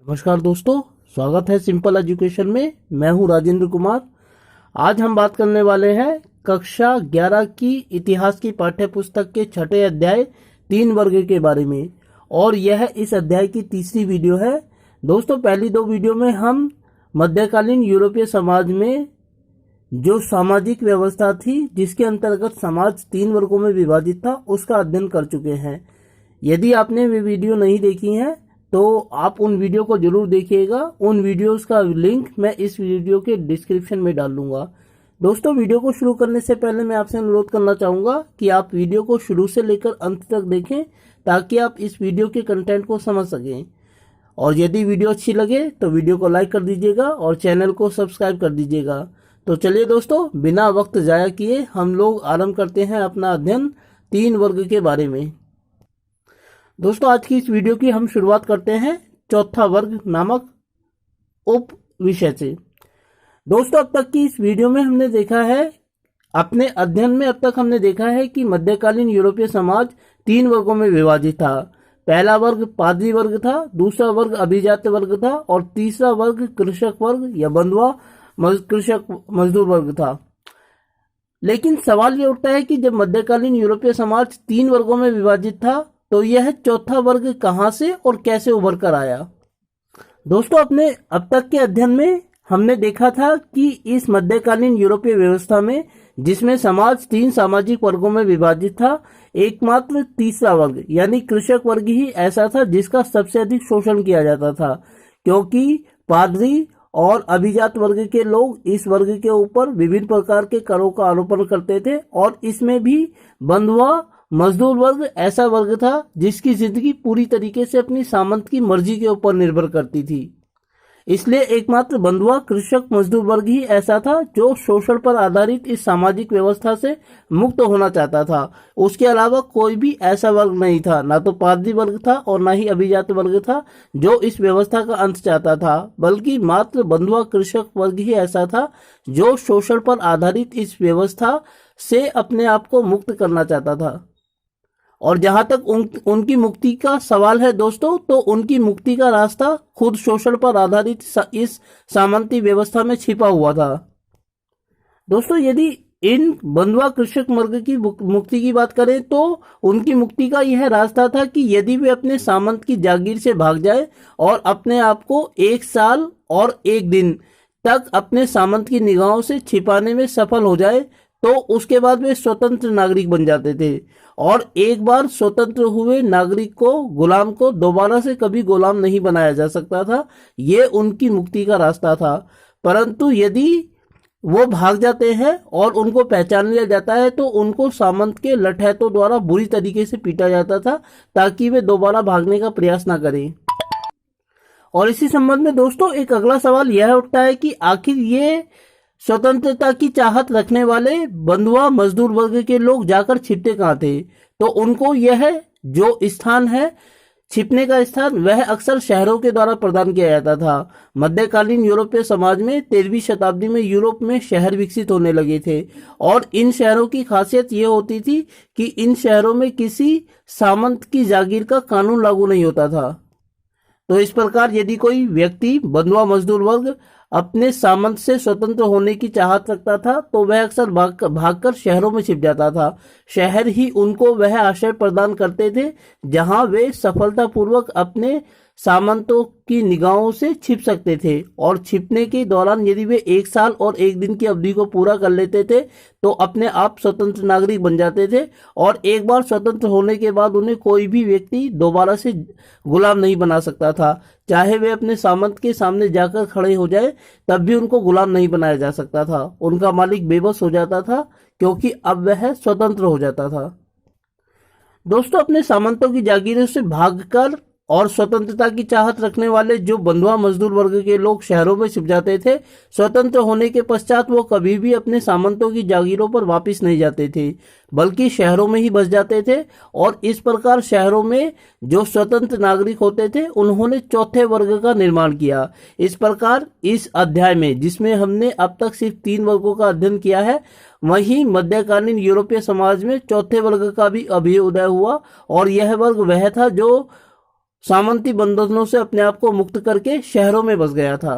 नमस्कार दोस्तों, स्वागत है सिंपल एजुकेशन में। मैं हूं राजेंद्र कुमार। आज हम बात करने वाले हैं कक्षा 11 की इतिहास की पाठ्य पुस्तक के छठे अध्याय 3 वर्ग के बारे में, और यह इस अध्याय की तीसरी वीडियो है। दोस्तों, पहली 2 वीडियो में हम मध्यकालीन यूरोपीय समाज में जो सामाजिक व्यवस्था थी जिसके अंतर्गत समाज 3 वर्गों में विभाजित था, उसका अध्ययन कर चुके हैं। यदि आपने वे वीडियो नहीं देखी हैं तो आप उन वीडियो को जरूर देखिएगा। उन वीडियोस का लिंक मैं इस वीडियो के डिस्क्रिप्शन में डाल दूंगा। दोस्तों, वीडियो को शुरू करने से पहले मैं आपसे अनुरोध करना चाहूँगा कि आप वीडियो को शुरू से लेकर अंत तक देखें ताकि आप इस वीडियो के कंटेंट को समझ सकें। और यदि वीडियो अच्छी लगे तो वीडियो को लाइक कर दीजिएगा और चैनल को सब्सक्राइब कर दीजिएगा। तो चलिए दोस्तों, बिना वक्त ज़ाया किए हम लोग आरंभ करते हैं अपना अध्ययन 3 वर्ग के बारे में। दोस्तों, आज की इस वीडियो की हम शुरुआत करते हैं चौथा वर्ग नामक उप विषय से। दोस्तों, अब तक की इस वीडियो में हमने देखा है, अपने अध्ययन में अब तक हमने देखा है कि मध्यकालीन यूरोपीय समाज 3 वर्गों में विभाजित था। पहला वर्ग पादरी वर्ग था, दूसरा वर्ग अभिजात वर्ग था और तीसरा वर्ग कृषक वर्ग या बंधुआ कृषक मजदूर वर्ग था। लेकिन सवाल ये उठता है कि जब मध्यकालीन यूरोपीय समाज 3 वर्गों में विभाजित था तो यह चौथा वर्ग कहां से और कैसे उभर कर आया। दोस्तों, अपने अब तक के अध्ययन में हमने देखा था कि इस मध्यकालीन यूरोपीय व्यवस्था में जिसमें समाज 3 सामाजिक वर्गों में विभाजित था, एकमात्र तीसरा वर्ग यानी कृषक वर्ग ही ऐसा था जिसका सबसे अधिक शोषण किया जाता था, क्योंकि पादरी और अभिजात वर्ग के लोग इस वर्ग के ऊपर विभिन्न प्रकार के करों का आरोपण करते थे। और इसमें भी बंधुआ मजदूर वर्ग ऐसा वर्ग था जिसकी जिंदगी पूरी तरीके से अपनी सामंत की मर्जी के ऊपर निर्भर करती थी। इसलिए एकमात्र बंधुआ कृषक मजदूर वर्ग ही ऐसा था जो शोषण पर आधारित इस सामाजिक व्यवस्था से मुक्त होना चाहता था। उसके अलावा कोई भी ऐसा वर्ग नहीं था, ना तो पादरी वर्ग था और ना ही अभिजात वर्ग था जो इस व्यवस्था का अंत चाहता था, बल्कि मात्र बंधुआ कृषक वर्ग ही ऐसा था जो शोषण पर आधारित इस व्यवस्था से अपने आप को मुक्त करना चाहता था। और जहां तक उनकी मुक्ति का सवाल है दोस्तों, तो उनकी मुक्ति का रास्ता खुद शोषण पर आधारित इस सामंती व्यवस्था में छिपा हुआ था। दोस्तों, यदि इन बंधुआ कृषक वर्ग की मुक्ति की बात करें तो उनकी मुक्ति का यह रास्ता था कि यदि वे अपने सामंत की जागीर से भाग जाए और अपने आप को 1 साल और 1 दिन तक अपने सामंत की निगाहों से छिपाने में सफल हो जाए तो उसके बाद वे स्वतंत्र नागरिक बन जाते थे। और एक बार स्वतंत्र हुए नागरिक को, गुलाम को दोबारा से कभी गुलाम नहीं बनाया जा सकता था। ये उनकी मुक्ति का रास्ता था। परंतु यदि वो भाग जाते हैं और उनको पहचान लिया जाता है तो उनको सामंत के लठैतों द्वारा बुरी तरीके से पीटा जाता था ताकि वे दोबारा भागने का प्रयास ना करें। और इसी संबंध में दोस्तों, एक अगला सवाल यह उठता है कि आखिर ये स्वतंत्रता की चाहत रखने वाले बंधुआ मजदूर वर्ग के लोग जाकर छिपते कहाँ थे। तो उनको यह जो स्थान है, छिपने का स्थान, वह अक्सर शहरों के द्वारा प्रदान किया जाता था। मध्यकालीन यूरोपीय समाज में 13वीं शताब्दी में यूरोप में शहर विकसित होने लगे थे और इन शहरों की खासियत यह होती थी कि इन शहरों में किसी सामंत की जागीर का कानून लागू नहीं होता था। तो इस प्रकार यदि कोई व्यक्ति बंधुआ मजदूर वर्ग अपने सामंत से स्वतंत्र होने की चाहत रखता था तो वह अक्सर भागकर शहरों में छिप जाता था। शहर ही उनको वह आश्रय प्रदान करते थे जहां वे सफलतापूर्वक अपने सामंतों की निगाहों से छिप सकते थे। और छिपने के दौरान यदि वे 1 साल और 1 दिन की अवधि को पूरा कर लेते थे तो अपने आप स्वतंत्र नागरिक बन जाते थे। और एक बार स्वतंत्र होने के बाद उन्हें कोई भी व्यक्ति दोबारा से गुलाम नहीं बना सकता था। चाहे वे अपने सामंत के सामने जाकर खड़े हो जाए तब भी उनको गुलाम नहीं बनाया जा सकता था। उनका मालिक बेबस हो जाता था क्योंकि अब वह स्वतंत्र हो जाता था। दोस्तों, अपने सामंतों की जागीरों से भागकर और स्वतंत्रता की चाहत रखने वाले जो बंधुआ मजदूर वर्ग के लोग शहरों में छिप जाते थे, स्वतंत्र होने के पश्चात वो कभी भी अपने सामंतों की जागीरों पर वापस नहीं जाते थे, बल्कि शहरों में ही बस जाते थे। और इस प्रकार शहरों में जो स्वतंत्र नागरिक होते थे उन्होंने चौथे वर्ग का निर्माण किया। इस प्रकार इस अध्याय में, जिसमें हमने अब तक सिर्फ 3 वर्गों का अध्ययन किया है, वहीं मध्यकालीन यूरोपीय समाज में चौथे वर्ग का भी अभ्युदय हुआ। और यह वर्ग वह था जो सामंती बंधनों से अपने आप को मुक्त करके शहरों में बस गया था।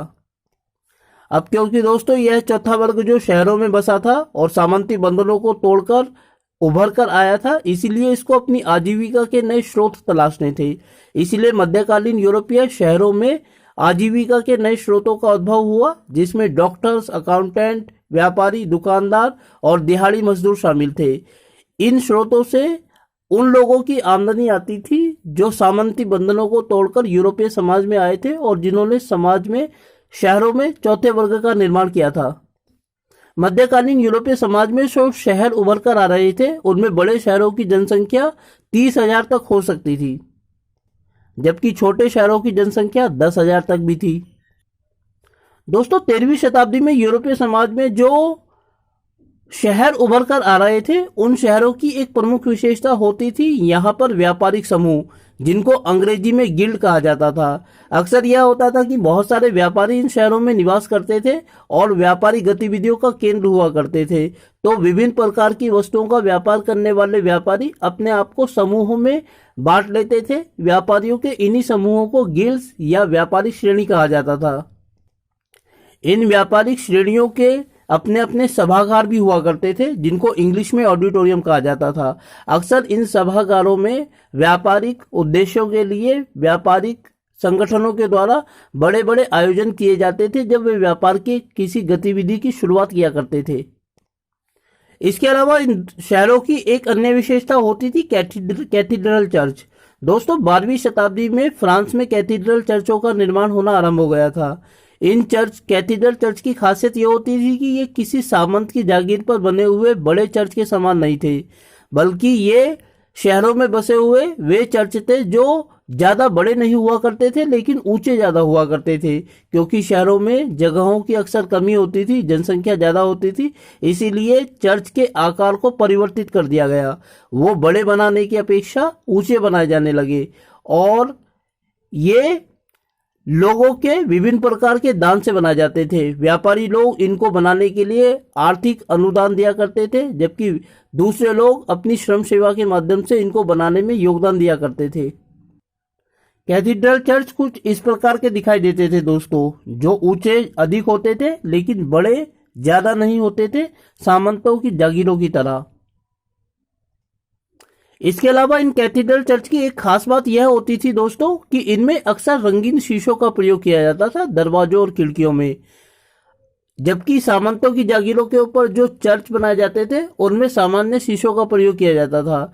अब क्योंकि दोस्तों यह चौथा वर्ग जो शहरों में बसा था और सामंती बंधनों को तोड़कर उभर कर आया था, इसीलिए इसको अपनी आजीविका के नए स्रोत तलाशने थे। इसीलिए मध्यकालीन यूरोपीय शहरों में आजीविका के नए स्रोतों का उद्भव हुआ, जिसमें डॉक्टर्स, अकाउंटेंट, व्यापारी, दुकानदार और दिहाड़ी मजदूर शामिल थे। इन स्रोतों से उन लोगों की आमदनी आती थी जो सामंती बंधनों को तोड़कर यूरोपीय समाज में आए थे और जिन्होंने समाज में शहरों में चौथे वर्ग का निर्माण किया था। मध्यकालीन यूरोपीय समाज में जो शहर उभर कर आ रहे थे, उनमें बड़े शहरों की जनसंख्या 30,000 तक हो सकती थी, जबकि छोटे शहरों की जनसंख्या 10,000 तक भी थी। दोस्तों 13वीं शताब्दी में यूरोपीय समाज में जो शहर उभर कर आ रहे थे, उन शहरों की एक प्रमुख विशेषता होती थी यहाँ पर व्यापारिक समूह, जिनको अंग्रेजी में गिल्ड कहा जाता था। अक्सर यह होता था कि बहुत सारे व्यापारी इन शहरों में निवास करते थे और व्यापारी गतिविधियों का केंद्र हुआ करते थे। तो विभिन्न प्रकार की वस्तुओं का व्यापार करने वाले व्यापारी अपने आप को समूहों में बांट लेते थे। व्यापारियों के इन्हीं समूहों को गिल्ड्स या व्यापारिक श्रेणी कहा जाता था। इन व्यापारिक श्रेणियों के अपने अपने सभागार भी हुआ करते थे, जिनको इंग्लिश में ऑडिटोरियम कहा जाता था। अक्सर इन सभागारों में व्यापारिक उद्देश्यों के लिए व्यापारिक संगठनों के द्वारा बड़े बड़े आयोजन किए जाते थे, जब वे व्यापार की किसी गतिविधि की शुरुआत किया करते थे। इसके अलावा इन शहरों की एक अन्य विशेषता होती थी कैथीड्रल चर्च। दोस्तों 12वीं शताब्दी में फ्रांस में कैथीड्रल चर्चों का निर्माण होना आरंभ हो गया था। इन कैथीड्रल चर्च की खासियत यह होती थी कि ये किसी सामंत की जागीर पर बने हुए बड़े चर्च के समान नहीं थे, बल्कि ये शहरों में बसे हुए वे चर्च थे जो ज्यादा बड़े नहीं हुआ करते थे, लेकिन ऊंचे ज्यादा हुआ करते थे। क्योंकि शहरों में जगहों की अक्सर कमी होती थी, जनसंख्या ज्यादा होती थी, इसीलिए चर्च के आकार को परिवर्तित कर दिया गया। वो बड़े बनाने की अपेक्षा ऊंचे बनाए जाने लगे और ये लोगों के विभिन्न प्रकार के दान से बनाए जाते थे। व्यापारी लोग इनको बनाने के लिए आर्थिक अनुदान दिया करते थे, जबकि दूसरे लोग अपनी श्रम सेवा के माध्यम से इनको बनाने में योगदान दिया करते थे। कैथीड्रल चर्च कुछ इस प्रकार के दिखाई देते थे दोस्तों, जो ऊंचे अधिक होते थे लेकिन बड़े ज्यादा नहीं होते थे, सामंतों की जागीरों की तरह। इसके अलावा इन कैथीड्रल चर्च की एक खास बात यह होती थी दोस्तों कि इनमें अक्सर रंगीन शीशों का प्रयोग किया जाता था दरवाजों और खिड़कियों में, जबकि सामंतों की जागीरों के ऊपर जो चर्च बनाए जाते थे उनमें सामान्य शीशों का प्रयोग किया जाता था।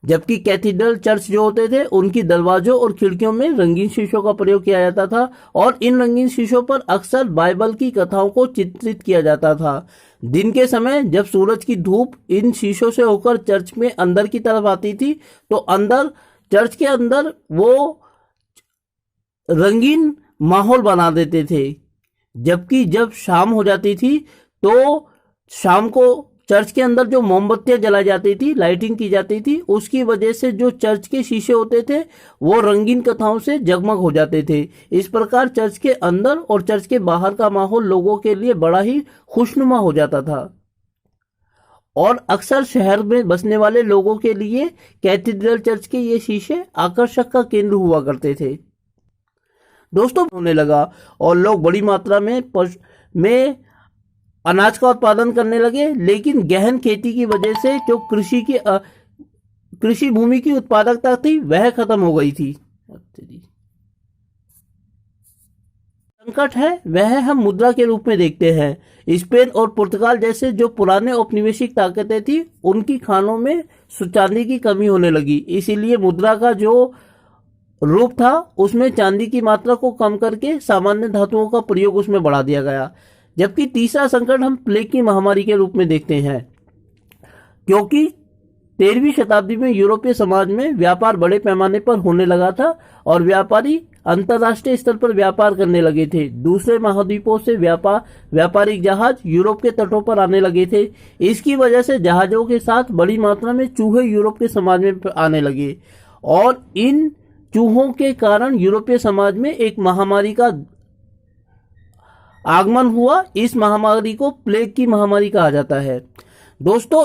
जबकि कैथीड्रल चर्च जो होते थे उनकी दरवाजों और खिड़कियों में रंगीन शीशों का प्रयोग किया जाता था और इन रंगीन शीशों पर अक्सर बाइबल की कथाओं को चित्रित किया जाता था। दिन के समय जब सूरज की धूप इन शीशों से होकर चर्च में अंदर की तरफ आती थी, तो अंदर चर्च के अंदर वो रंगीन माहौल बना देते थे। जबकि जब शाम हो जाती थी तो शाम को चर्च के अंदर जो मोमबत्तियां जलाई जाती थी, लाइटिंग की जाती थी, उसकी वजह से जो चर्च के शीशे होते थे वो रंगीन कथाओं से जगमग हो जाते थे। इस प्रकार चर्च के अंदर और चर्च के बाहर का माहौल लोगों के लिए बड़ा ही खुशनुमा हो जाता था और अक्सर शहर में बसने वाले लोगों के लिए कैथीड्रल चर्च के ये शीशे आकर्षक का केंद्र हुआ करते थे। दोस्तों होने लगा और लोग बड़ी मात्रा में अनाज का उत्पादन करने लगे, लेकिन गहन खेती की वजह से जो कृषि भूमि की उत्पादकता थी वह खत्म हो गई थी। संकट है वह हम मुद्रा के रूप में देखते हैं। स्पेन और पुर्तगाल जैसे जो पुराने औपनिवेशिक ताकतें थी, उनकी खानों में चांदी की कमी होने लगी, इसीलिए मुद्रा का जो रूप था उसमें चांदी की मात्रा को कम करके सामान्य धातुओं का प्रयोग उसमें बढ़ा दिया गया। जबकि तीसरा संकट हम प्लेग की महामारी के रूप में देखते हैं, क्योंकि 13वीं शताब्दी में यूरोपीय समाज में व्यापार बड़े पैमाने पर होने लगा था और व्यापारी अंतर्राष्ट्रीय स्तर पर व्यापार करने लगे थे। दूसरे महाद्वीपों से व्यापारिक जहाज यूरोप के तटों पर आने लगे थे। इसकी वजह से जहाजों के साथ बड़ी मात्रा में चूहे यूरोप के समाज में आने लगे और इन चूहों के कारण यूरोपीय समाज में एक महामारी का आगमन हुआ। इस महामारी को प्लेग की महामारी कहा जाता है। दोस्तों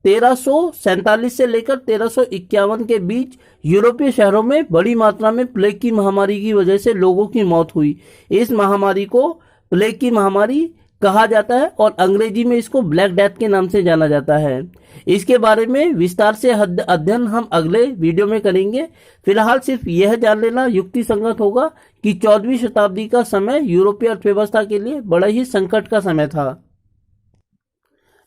1347 से लेकर 1351 के बीच यूरोपीय शहरों में बड़ी मात्रा में प्लेग की महामारी की वजह से लोगों की मौत हुई। इस महामारी को प्लेग की महामारी कहा जाता है और अंग्रेजी में इसको ब्लैक डेथ के नाम से जाना जाता है। इसके बारे में विस्तार से अध्ययन हम अगले वीडियो में करेंगे। फिलहाल सिर्फ यह जान लेना युक्ति संगत होगा कि 14वीं शताब्दी का समय यूरोपीय अर्थव्यवस्था के लिए बड़ा ही संकट का समय था।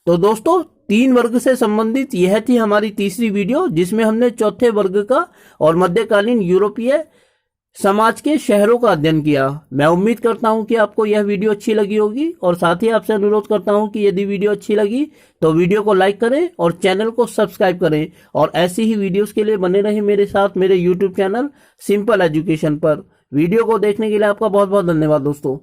तो दोस्तों, 3 वर्ग से संबंधित यह थी हमारी तीसरी वीडियो, जिसमें हमने चौथे वर्ग का और मध्यकालीन यूरोपीय समाज के शहरों का अध्ययन किया। मैं उम्मीद करता हूं कि आपको यह वीडियो अच्छी लगी होगी और साथ ही आपसे अनुरोध करता हूं कि यदि वीडियो अच्छी लगी तो वीडियो को लाइक करें और चैनल को सब्सक्राइब करें और ऐसी ही वीडियोस के लिए बने रहें मेरे साथ मेरे यूट्यूब चैनल सिंपल एजुकेशन पर। वीडियो को देखने के लिए आपका बहुत बहुत धन्यवाद दोस्तों।